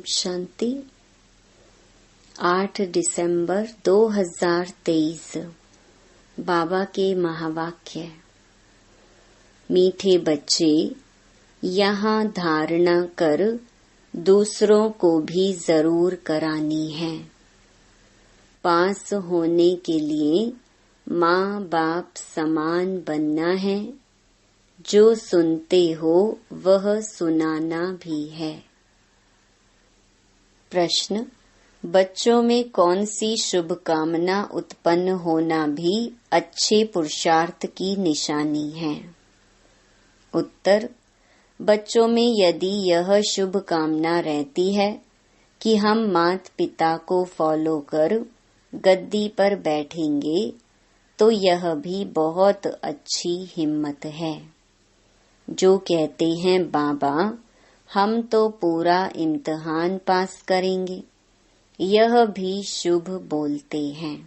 शांति। 8 दिसंबर 2023 बाबा के महावाक्य। मीठे बच्चे, यहाँ धारणा कर दूसरों को भी जरूर करानी है। पास होने के लिए माँ बाप समान बनना है। जो सुनते हो वह सुनाना भी है। प्रश्न: बच्चों में कौन सी शुभ कामना उत्पन्न होना भी अच्छे पुरुषार्थ की निशानी है? उत्तर: बच्चों में यदि यह शुभ कामना रहती है कि हम माता पिता को फॉलो कर गद्दी पर बैठेंगे, तो यह भी बहुत अच्छी हिम्मत है। जो कहते हैं बाबा हम तो पूरा इम्तिहान पास करेंगे, यह भी शुभ बोलते हैं।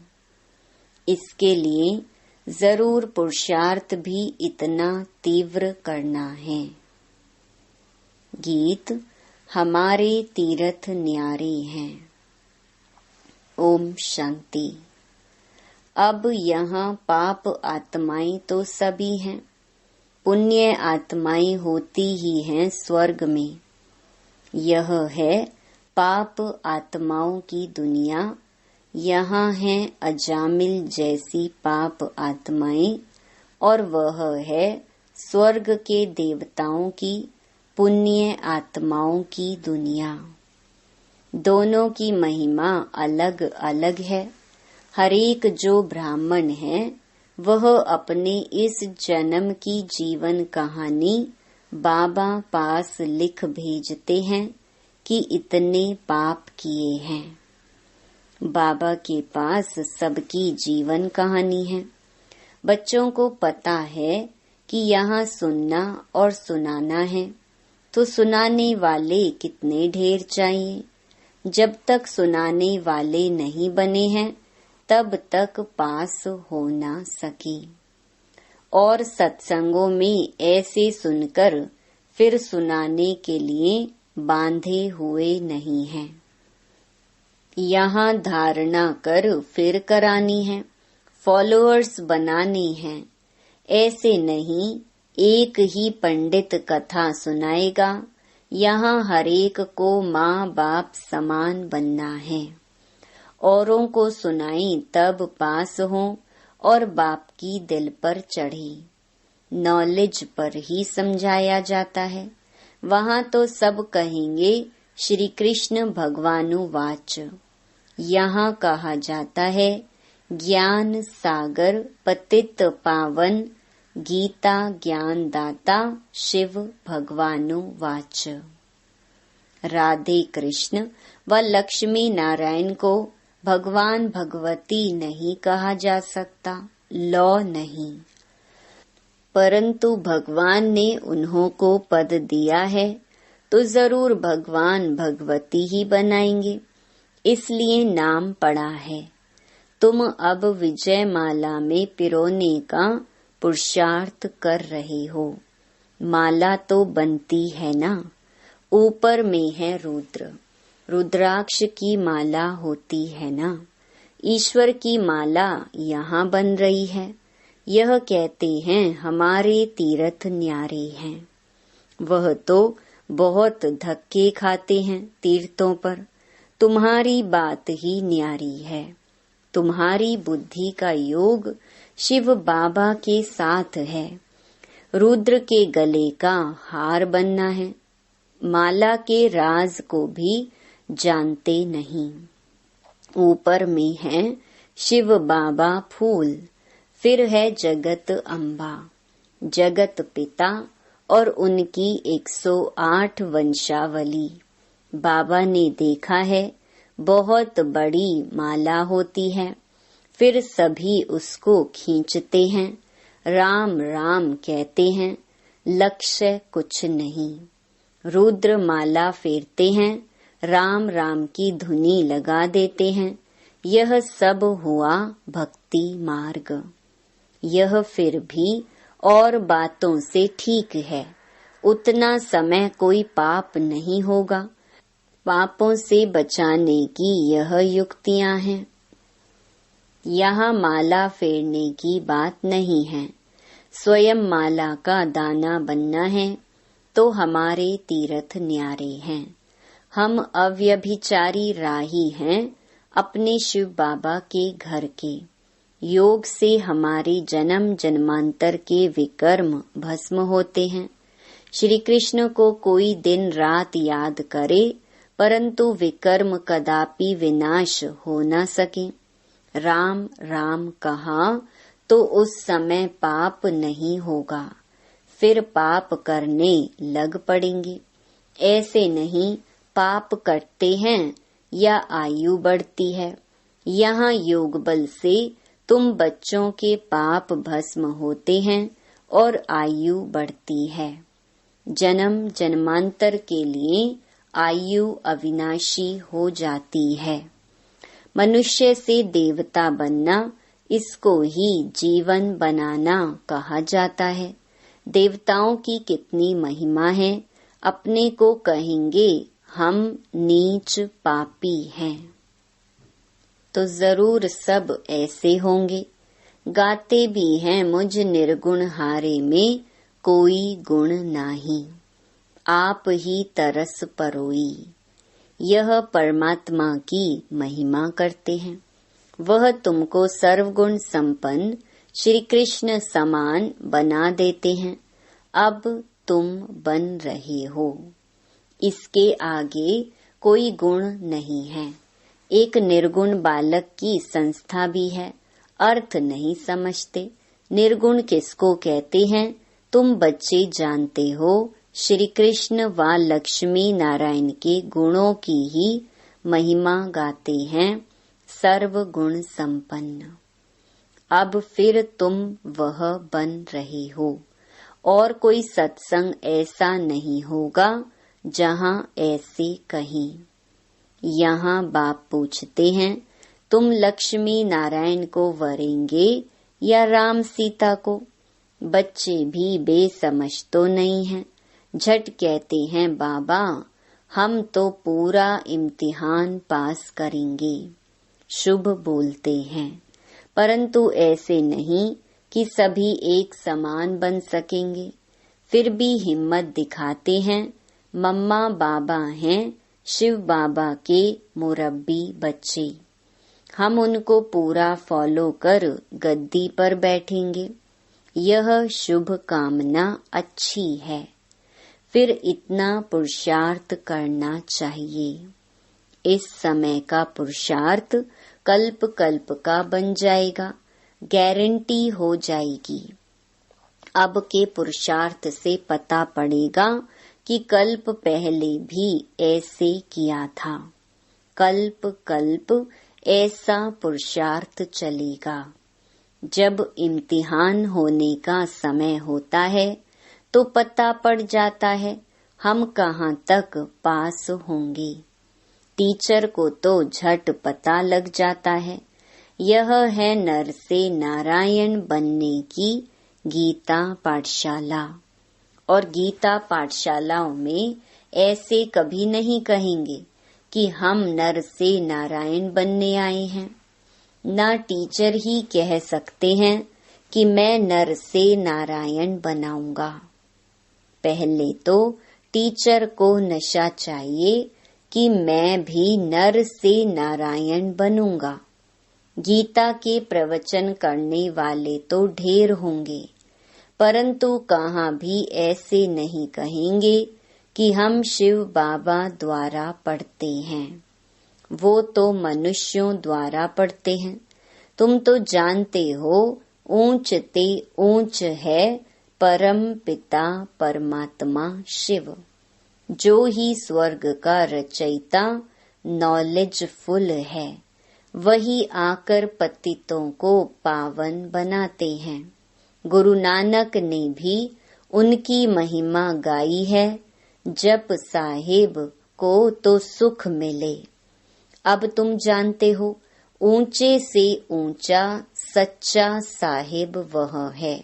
इसके लिए जरूर पुरुषार्थ भी इतना तीव्र करना है। गीत हमारे तीर्थ न्यारे हैं। ओम शांति। अब यहाँ पाप आत्माएं तो सभी हैं, पुण्य आत्माएं होती ही हैं स्वर्ग में। यह है पाप आत्माओं की दुनिया। यहाँ है अजामिल जैसी पाप आत्माएं, और वह है स्वर्ग के देवताओं की पुण्य आत्माओं की दुनिया। दोनों की महिमा अलग अलग है। हरेक जो ब्राह्मण है वह अपने इस जन्म की जीवन कहानी बाबा पास लिख भेजते हैं कि इतने पाप किए हैं। बाबा के पास सबकी जीवन कहानी है। बच्चों को पता है कि यहाँ सुनना और सुनाना है, तो सुनाने वाले कितने ढेर चाहिए। जब तक सुनाने वाले नहीं बने हैं तब तक पास हो ना सके। और सत्संगों में ऐसे सुनकर फिर सुनाने के लिए बांधे हुए नहीं हैं। यहाँ धारणा कर फिर करानी है, फॉलोअर्स बनाने हैं। ऐसे नहीं एक ही पंडित कथा सुनाएगा। यहाँ हरेक को माँ बाप समान बनना है। औरों को सुनाई तब पास हो और बाप की दिल पर चढ़ी। नॉलेज पर ही समझाया जाता है। वहाँ तो सब कहेंगे श्री कृष्ण भगवानुवाच। यहाँ कहा जाता है ज्ञान सागर पतित पावन गीता ज्ञान दाता शिव भगवानुवाच। राधे कृष्ण व लक्ष्मी नारायण को भगवान भगवती नहीं कहा जा सकता, लौ नहीं। परंतु भगवान ने उन्हों को पद दिया है तो जरूर भगवान भगवती ही बनाएंगे, इसलिए नाम पड़ा है। तुम अब विजय माला में पिरोने का पुरुषार्थ कर रहे हो। माला तो बनती है ना, ऊपर में है रुद्र, रुद्राक्ष की माला होती है ना। ईश्वर की माला यहाँ बन रही है। यह कहते हैं हमारे तीर्थ न्यारे हैं। वह तो बहुत धक्के खाते हैं तीर्थों पर। तुम्हारी बात ही न्यारी है। तुम्हारी बुद्धि का योग शिव बाबा के साथ है। रुद्र के गले का हार बनना है। माला के राज को भी जानते नहीं। ऊपर में है शिव बाबा फूल, फिर है जगत अम्बा, जगत पिता और उनकी 108 वंशावली। बाबा ने देखा है बहुत बड़ी माला होती है, फिर सभी उसको खींचते हैं, राम राम कहते हैं, लक्ष्य कुछ नहीं। रुद्र माला फेरते हैं, राम राम की धुनी लगा देते हैं। यह सब हुआ भक्ति मार्ग। यह फिर भी और बातों से ठीक है। उतना समय कोई पाप नहीं होगा। पापों से बचाने की यह युक्तियां हैं। यहाँ माला फेरने की बात नहीं है। स्वयं माला का दाना बनना है तो हमारे तीर्थ न्यारे हैं। हम अव्यभिचारी राही हैं अपने शिव बाबा के घर के। योग से हमारे जन्म जन्मांतर के विकर्म भस्म होते हैं। श्री कृष्ण को कोई दिन रात याद करे परंतु विकर्म कदापि विनाश हो न सके। राम राम कहा तो उस समय पाप नहीं होगा, फिर पाप करने लग पड़ेंगे। ऐसे नहीं पाप करते हैं या आयु बढ़ती है। यहाँ योग बल से तुम बच्चों के पाप भस्म होते हैं और आयु बढ़ती है। जन्म जन्मांतर के लिए आयु अविनाशी हो जाती है। मनुष्य से देवता बनना, इसको ही जीवन बनाना कहा जाता है। देवताओं की कितनी महिमा है। अपने को कहेंगे हम नीच पापी हैं तो जरूर सब ऐसे होंगे। गाते भी हैं मुझ निर्गुण हारे में कोई गुण नाही, आप ही तरस परोई। यह परमात्मा की महिमा करते हैं। वह तुमको सर्वगुण संपन्न श्री कृष्ण समान बना देते हैं। अब तुम बन रहे हो। इसके आगे कोई गुण नहीं है। एक निर्गुण बालक की संस्था भी है। अर्थ नहीं समझते। निर्गुण किसको कहते हैं तुम बच्चे जानते हो। श्री कृष्ण व लक्ष्मी नारायण के गुणों की ही महिमा गाते हैं, सर्वगुण संपन्न। अब फिर तुम वह बन रहे हो और कोई सत्संग ऐसा नहीं होगा जहाँ ऐसे कहीं। यहाँ बाप पूछते हैं तुम लक्ष्मी नारायण को वरेंगे या राम सीता को। बच्चे भी बेसमझ तो नहीं हैं। झट कहते हैं बाबा हम तो पूरा इम्तिहान पास करेंगे। शुभ बोलते हैं परंतु ऐसे नहीं कि सभी एक समान बन सकेंगे। फिर भी हिम्मत दिखाते हैं। मम्मा बाबा हैं शिव बाबा के मुरब्बी बच्चे। हम उनको पूरा फॉलो कर गद्दी पर बैठेंगे। यह शुभ कामना अच्छी है। फिर इतना पुरुषार्थ करना चाहिए। इस समय का पुरुषार्थ कल्प कल्प का बन जाएगा, गारंटी हो जाएगी। अब के पुरुषार्थ से पता पड़ेगा कि कल्प पहले भी ऐसे किया था। कल्प कल्प ऐसा पुरुषार्थ चलेगा। जब इम्तिहान होने का समय होता है तो पता पड़ जाता है हम कहाँ तक पास होंगे। टीचर को तो झट पता लग जाता है। यह है नर से नारायण बनने की गीता पाठशाला। और गीता पाठशालाओं में ऐसे कभी नहीं कहेंगे कि हम नर से नारायण बनने आए हैं। ना टीचर ही कह सकते हैं कि मैं नर से नारायण बनाऊंगा। पहले तो टीचर को नशा चाहिए कि मैं भी नर से नारायण बनूंगा। गीता के प्रवचन करने वाले तो ढेर होंगे परंतु कहाँ भी ऐसे नहीं कहेंगे कि हम शिव बाबा द्वारा पढ़ते हैं। वो तो मनुष्यों द्वारा पढ़ते हैं। तुम तो जानते हो ऊंच ते ऊंच है परम पिता परमात्मा शिव। जो ही स्वर्ग का रचयिता नॉलेजफुल है वही आकर पतितों को पावन बनाते हैं। गुरु नानक ने भी उनकी महिमा गाई है। जप साहिब को तो सुख मिले। अब तुम जानते हो ऊंचे से ऊंचा सच्चा साहिब वह है।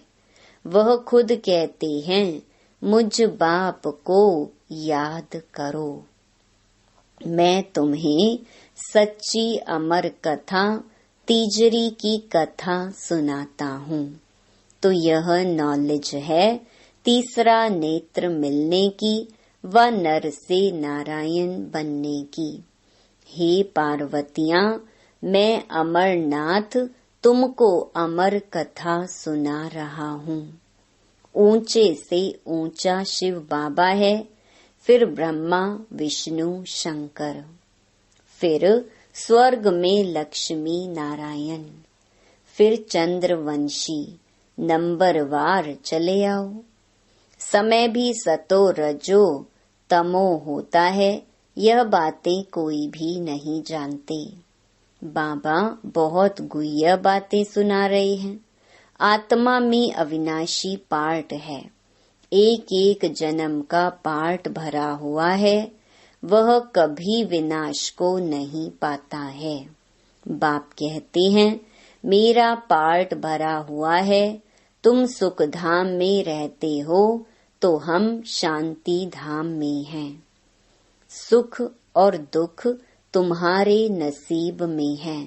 वह खुद कहते हैं मुझ बाप को याद करो। मैं तुम्हें सच्ची अमर कथा तीजरी की कथा सुनाता हूँ। तो यह नॉलेज है तीसरा नेत्र मिलने की व नर से नारायण बनने की। हे पार्वतियाँ, मैं अमरनाथ तुमको अमर कथा सुना रहा हूँ। ऊंचे से ऊंचा शिव बाबा है, फिर ब्रह्मा विष्णु शंकर, फिर स्वर्ग में लक्ष्मी नारायण, फिर चंद्रवंशी। नंबरवार चले आओ। समय भी सतो रजो तमो होता है, यह बातें कोई भी नहीं जानते। बाबा बहुत गुह्य बातें सुना रहे हैं। आत्मा में अविनाशी पार्ट है, एक एक जन्म का पार्ट भरा हुआ है, वह कभी विनाश को नहीं पाता है। बाप कहते हैं मेरा पार्ट भरा हुआ है, तुम सुख धाम में रहते हो तो हम शांति धाम में हैं। सुख और दुख तुम्हारे नसीब में है।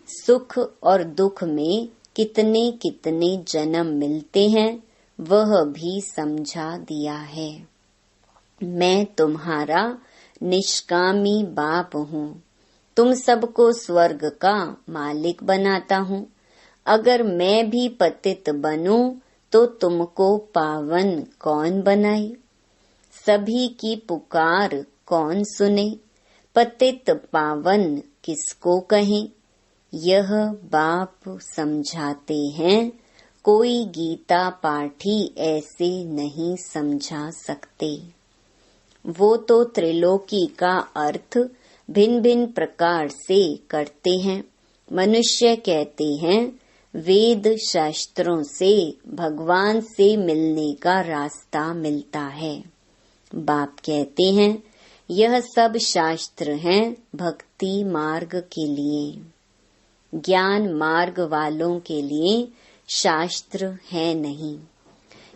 सुख और दुख में कितने कितने जन्म मिलते हैं वह भी समझा दिया है। मैं तुम्हारा निष्कामी बाप हूँ, तुम सबको स्वर्ग का मालिक बनाता हूँ। अगर मैं भी पतित बनूं तो तुमको पावन कौन बनाए? सभी की पुकार कौन सुने? पतित पावन किसको कहें? यह बाप समझाते हैं, कोई गीता पाठी ऐसे नहीं समझा सकते। वो तो त्रिलोकी का अर्थ भिन्न भिन्न प्रकार से करते हैं। मनुष्य कहते हैं वेद शास्त्रों से भगवान से मिलने का रास्ता मिलता है। बाप कहते हैं यह सब शास्त्र हैं भक्ति मार्ग के लिए। ज्ञान मार्ग वालों के लिए शास्त्र है नहीं।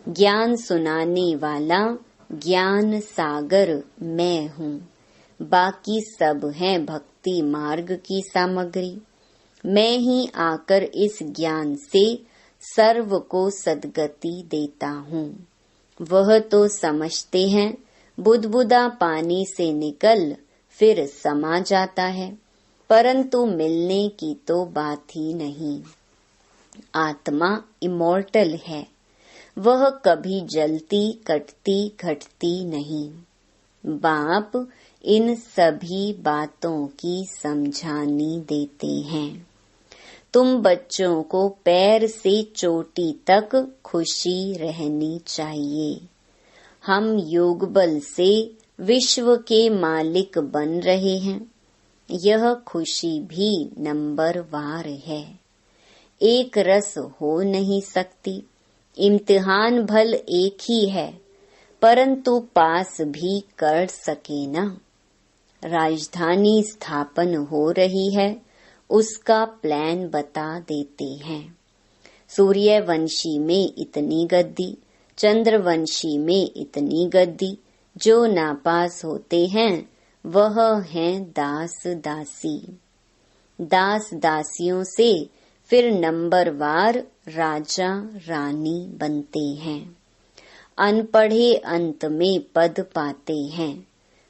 ज्ञान सुनाने वाला ज्ञान सागर मैं हूँ, बाकी सब है भक्ति मार्ग की सामग्री। मैं ही आकर इस ज्ञान से सर्व को सद्गति देता हूँ। वह तो समझते हैं बुदबुदा पानी से निकल फिर समा जाता है, परंतु मिलने की तो बात ही नहीं। आत्मा इमॉर्टल है, वह कभी जलती कटती घटती नहीं। बाप इन सभी बातों की समझानी देते हैं। तुम बच्चों को पैर से चोटी तक खुशी रहनी चाहिए। हम योग बल से विश्व के मालिक बन रहे हैं। यह खुशी भी नंबरवार है, एक रस हो नहीं सकती। इम्तिहान भल एक ही है, परंतु पास भी कर सके ना। राजधानी स्थापन हो रही है, उसका प्लान बता देते हैं। सूर्यवंशी में इतनी गद्दी, चंद्रवंशी में इतनी गद्दी। जो नापास होते हैं वह हैं दास दासी। दास दासियों से फिर नंबरवार राजा रानी बनते हैं। अनपढ़े अंत में पद पाते हैं।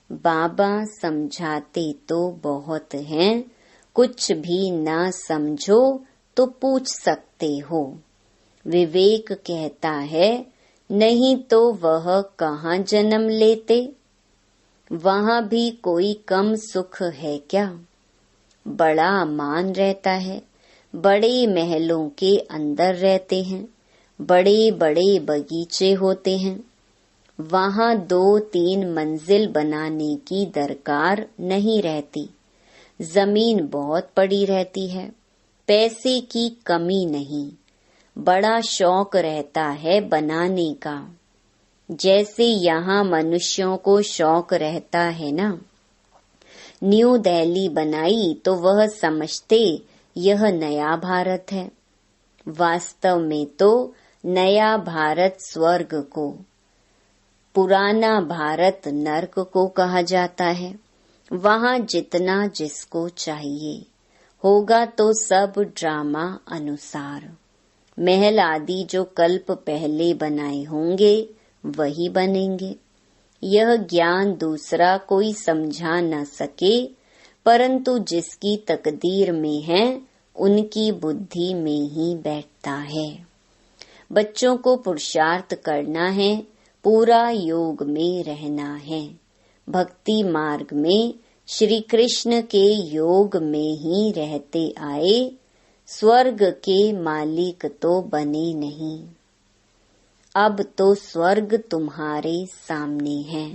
बाबा समझाते तो बहुत हैं, कुछ भी ना समझो तो पूछ सकते हो। विवेक कहता है नहीं तो वह कहाँ जन्म लेते। वहाँ भी कोई कम सुख है क्या? बड़ा मान रहता है, बड़े महलों के अंदर रहते हैं, बड़े बड़े बगीचे होते हैं। वहाँ 2-3 मंजिल बनाने की दरकार नहीं रहती। जमीन बहुत पड़ी रहती है, पैसे की कमी नहीं। बड़ा शौक रहता है बनाने का, जैसे यहाँ मनुष्यों को शौक रहता है ना। न्यू दिल्ली बनाई तो वह समझते यह नया भारत है। वास्तव में तो नया भारत स्वर्ग को, पुराना भारत नर्क को कहा जाता है। वहाँ जितना जिसको चाहिए होगा तो सब ड्रामा अनुसार। महल आदि जो कल्प पहले बनाए होंगे वही बनेंगे। यह ज्ञान दूसरा कोई समझा न सके, परंतु जिसकी तकदीर में है उनकी बुद्धि में ही बैठता है। बच्चों को पुरुषार्थ करना है, पूरा योग में रहना है। भक्ति मार्ग में श्री कृष्ण के योग में ही रहते आए, स्वर्ग के मालिक तो बने नहीं। अब तो स्वर्ग तुम्हारे सामने है।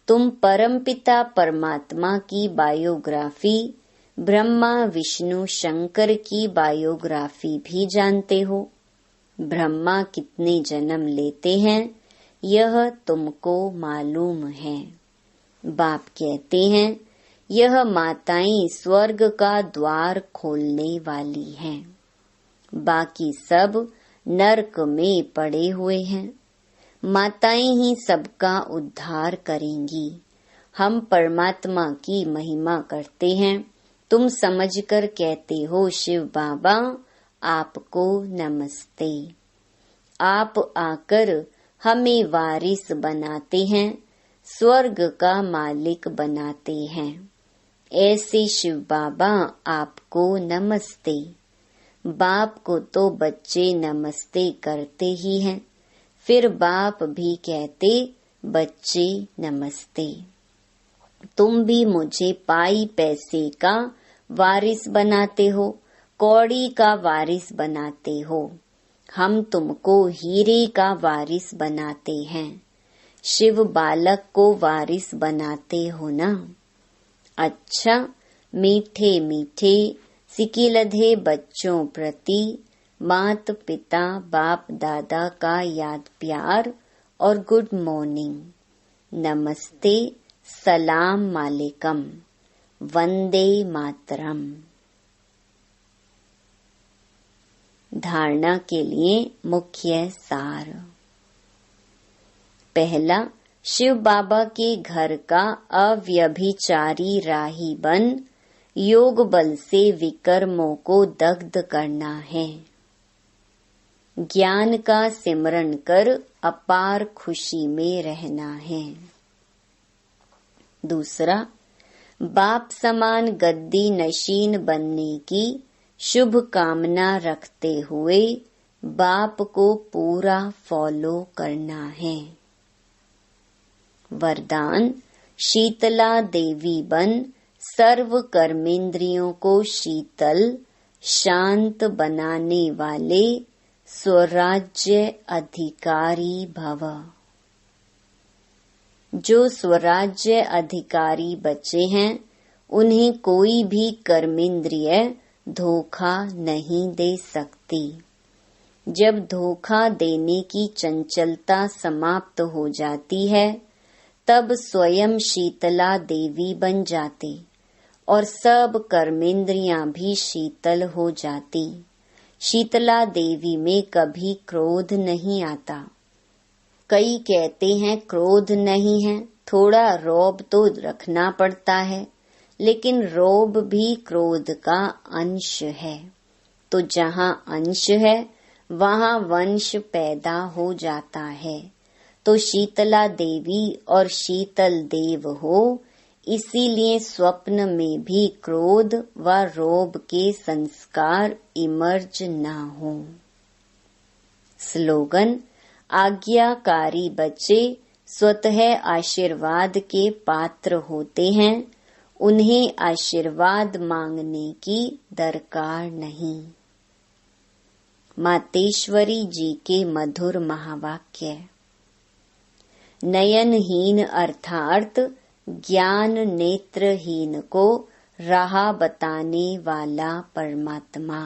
तुम परमपिता परमात्मा की बायोग्राफी, ब्रह्मा विष्णु शंकर की बायोग्राफी भी जानते हो। ब्रह्मा कितने जन्म लेते हैं यह तुमको मालूम है। बाप कहते हैं यह माताएं स्वर्ग का द्वार खोलने वाली हैं, बाकी सब नरक में पड़े हुए हैं। माताएं ही सबका उद्धार करेंगी। हम परमात्मा की महिमा करते हैं। तुम समझकर कहते हो शिव बाबा आपको नमस्ते। आप आकर हमें वारिस बनाते हैं, स्वर्ग का मालिक बनाते हैं। ऐसे शिव बाबा आपको नमस्ते। बाप को तो बच्चे नमस्ते करते ही हैं, फिर बाप भी कहते बच्चे नमस्ते। तुम भी मुझे पाई पैसे का वारिस बनाते हो, कौड़ी का वारिस बनाते हो। हम तुमको हीरे का वारिस बनाते हैं, शिव बालक को वारिस बनाते हो ना। अच्छा, मीठे मीठे सिकिलधे बच्चों प्रति मात पिता बाप दादा का याद प्यार और गुड मॉर्निंग, नमस्ते, सलाम वालेकुम, वंदे मातरम। धारणा के लिए मुख्य सार। पहला, शिव बाबा के घर का अव्यभिचारी राही बन योग बल से विकर्मों को दग्ध करना है। ज्ञान का सिमरन कर अपार खुशी में रहना है। दूसरा, बाप समान गद्दी नशीन बनने की शुभ कामना रखते हुए बाप को पूरा फॉलो करना है। वरदान, शीतला देवी बन सर्व कर्मेंद्रियों को शीतल शांत बनाने वाले स्वराज्य अधिकारी भव। जो स्वराज्य अधिकारी बचे हैं उन्हें कोई भी कर्मेंद्रिय धोखा नहीं दे सकती। जब धोखा देने की चंचलता समाप्त हो जाती है तब स्वयं शीतला देवी बन जाते और सब कर्मेंद्रियां भी शीतल हो जाती। शीतला देवी में कभी क्रोध नहीं आता। कई कहते हैं क्रोध नहीं है, थोड़ा रौब तो रखना पड़ता है, लेकिन रौब भी क्रोध का अंश है। तो जहाँ अंश है वहाँ वंश पैदा हो जाता है। तो शीतला देवी और शीतल देव हो, इसीलिए स्वप्न में भी क्रोध व रोब के संस्कार इमर्ज न हो। स्लोगन, आज्ञाकारी बच्चे स्वतः आशीर्वाद के पात्र होते हैं, उन्हें आशीर्वाद मांगने की दरकार नहीं। मातेश्वरी जी के मधुर महावाक्य। नयनहीन अर्थात ज्ञान नेत्रहीन को राह बताने वाला परमात्मा।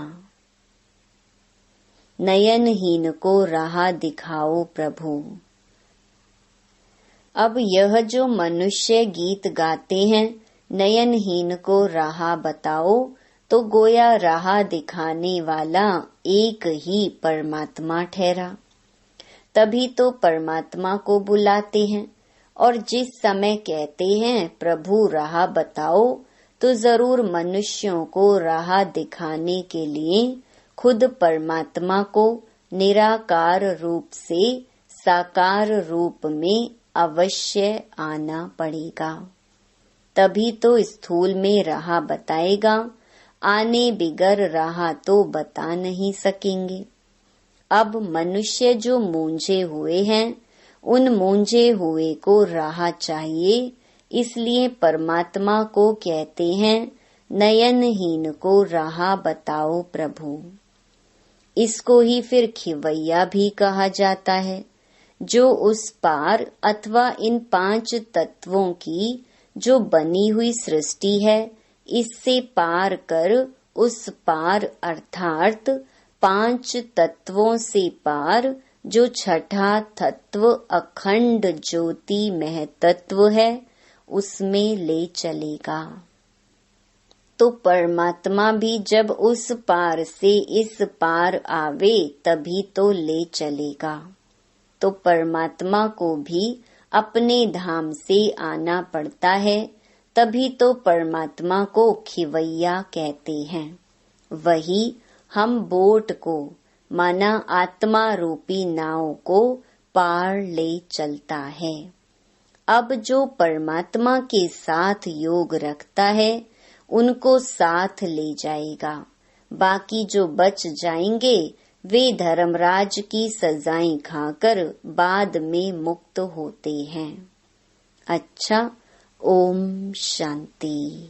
नयनहीन को राह दिखाओ प्रभु। अब यह जो मनुष्य गीत गाते हैं नयनहीन को राह बताओ, तो गोया राह दिखाने वाला एक ही परमात्मा ठहरा। तभी तो परमात्मा को बुलाते हैं और जिस समय कहते हैं प्रभु राह बताओ, तो जरूर मनुष्यों को राह दिखाने के लिए खुद परमात्मा को निराकार रूप से साकार रूप में अवश्य आना पड़ेगा। तभी तो स्थूल में राह बताएगा, आने बिगर राह तो बता नहीं सकेंगे। अब मनुष्य जो मूंझे हुए हैं, उन मूंझे हुए को राह चाहिए, इसलिए परमात्मा को कहते हैं नयनहीन को राह बताओ प्रभु। इसको ही फिर खिवैया भी कहा जाता है, जो उस पार अथवा इन 5 तत्वों की जो बनी हुई सृष्टि है, इससे पार कर उस पार अर्थात 5 तत्वों से पार जो छठा तत्व अखंड ज्योति महतत्व है, उसमें ले चलेगा। तो परमात्मा भी जब उस पार से इस पार आवे तभी तो ले चलेगा। तो परमात्मा को भी अपने धाम से आना पड़ता है, तभी तो परमात्मा को खिवैया कहते हैं। वही हम बोट को माना आत्मा रूपी नाव को पार ले चलता है। अब जो परमात्मा के साथ योग रखता है, उनको साथ ले जाएगा। बाकी जो बच जाएंगे, वे धर्मराज की सजाएं खाकर बाद में मुक्त होते हैं। अच्छा, ओम शांति।